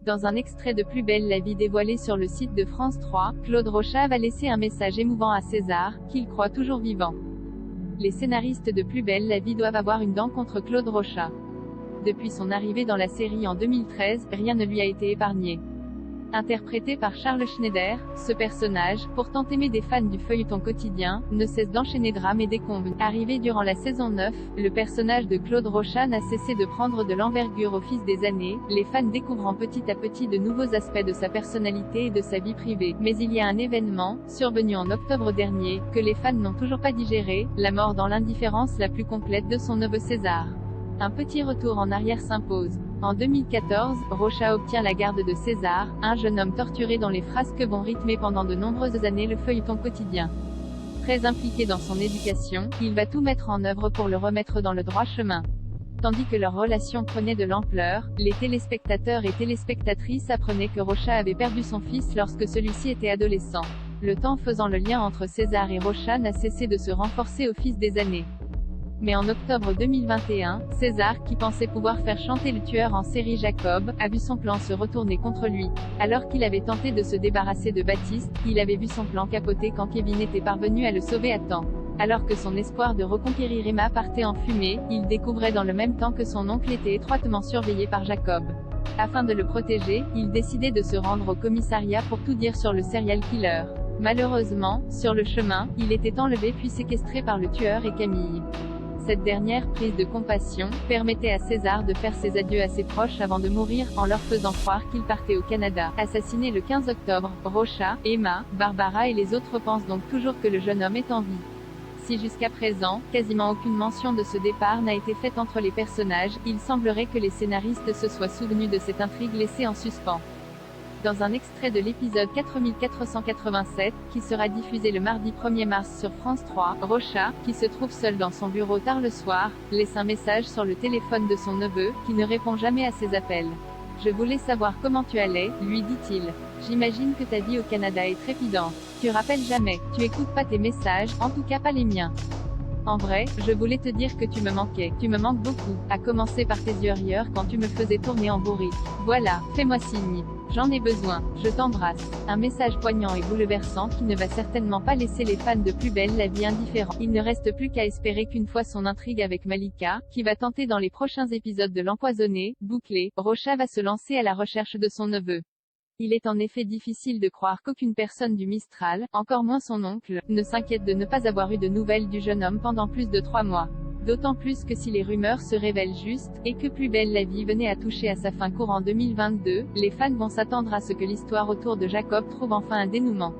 Dans un extrait de Plus belle la vie dévoilé sur le site de France 3, Claude Rocha va laisser un message émouvant à César, qu'il croit toujours vivant. Les scénaristes de Plus belle la vie doivent avoir une dent contre Claude Rocha. Depuis son arrivée dans la série en 2013, rien ne lui a été épargné. Interprété par Charles Schneider, ce personnage, pourtant aimé des fans du feuilleton quotidien, ne cesse d'enchaîner drames et décombres. Arrivé durant la saison 9, le personnage de Claude Rocha n'a cessé de prendre de l'envergure au fil des années, les fans découvrant petit à petit de nouveaux aspects de sa personnalité et de sa vie privée. Mais il y a un événement, survenu en octobre dernier, que les fans n'ont toujours pas digéré, la mort dans l'indifférence la plus complète de son neveu César. Un petit retour en arrière s'impose. En 2014, Rocha obtient la garde de César, un jeune homme torturé dont les frasques vont rythmer pendant de nombreuses années le feuilleton quotidien. Très impliqué dans son éducation, il va tout mettre en œuvre pour le remettre dans le droit chemin. Tandis que leur relation prenait de l'ampleur, les téléspectateurs et téléspectatrices apprenaient que Rocha avait perdu son fils lorsque celui-ci était adolescent. Le temps faisant le lien entre César et Rocha n'a cessé de se renforcer au fil des années. Mais en octobre 2021, César, qui pensait pouvoir faire chanter le tueur en série Jacob, a vu son plan se retourner contre lui. Alors qu'il avait tenté de se débarrasser de Baptiste, il avait vu son plan capoter quand Kevin était parvenu à le sauver à temps. Alors que son espoir de reconquérir Emma partait en fumée, il découvrait dans le même temps que son oncle était étroitement surveillé par Jacob. Afin de le protéger, il décidait de se rendre au commissariat pour tout dire sur le serial killer. Malheureusement, sur le chemin, il était enlevé puis séquestré par le tueur et Camille. Cette dernière prise de compassion permettait à César de faire ses adieux à ses proches avant de mourir, en leur faisant croire qu'il partait au Canada. Assassiné le 15 octobre, Rocha, Emma, Barbara et les autres pensent donc toujours que le jeune homme est en vie. Si jusqu'à présent, quasiment aucune mention de ce départ n'a été faite entre les personnages, il semblerait que les scénaristes se soient souvenus de cette intrigue laissée en suspens. Dans un extrait de l'épisode 4487, qui sera diffusé le mardi 1er mars sur France 3, Rocha, qui se trouve seul dans son bureau tard le soir, laisse un message sur le téléphone de son neveu, qui ne répond jamais à ses appels. « Je voulais savoir comment tu allais, lui dit-il. J'imagine que ta vie au Canada est trépidante. Tu rappelles jamais, tu écoutes pas tes messages, en tout cas pas les miens. En vrai, je voulais te dire que tu me manquais. Tu me manques beaucoup, à commencer par tes yeux rieurs quand tu me faisais tourner en bourrique. Voilà, fais-moi signe. J'en ai besoin. Je t'embrasse. » Un message poignant et bouleversant qui ne va certainement pas laisser les fans de Plus belle la vie indifférents. Il ne reste plus qu'à espérer qu'une fois son intrigue avec Malika, qui va tenter dans les prochains épisodes de l'empoisonner, bouclée, Rocha va se lancer à la recherche de son neveu. Il est en effet difficile de croire qu'aucune personne du Mistral, encore moins son oncle, ne s'inquiète de ne pas avoir eu de nouvelles du jeune homme pendant plus de 3 mois. D'autant plus que si les rumeurs se révèlent justes, et que Plus belle la vie venait à toucher à sa fin courant 2022, les fans vont s'attendre à ce que l'histoire autour de Jacob trouve enfin un dénouement.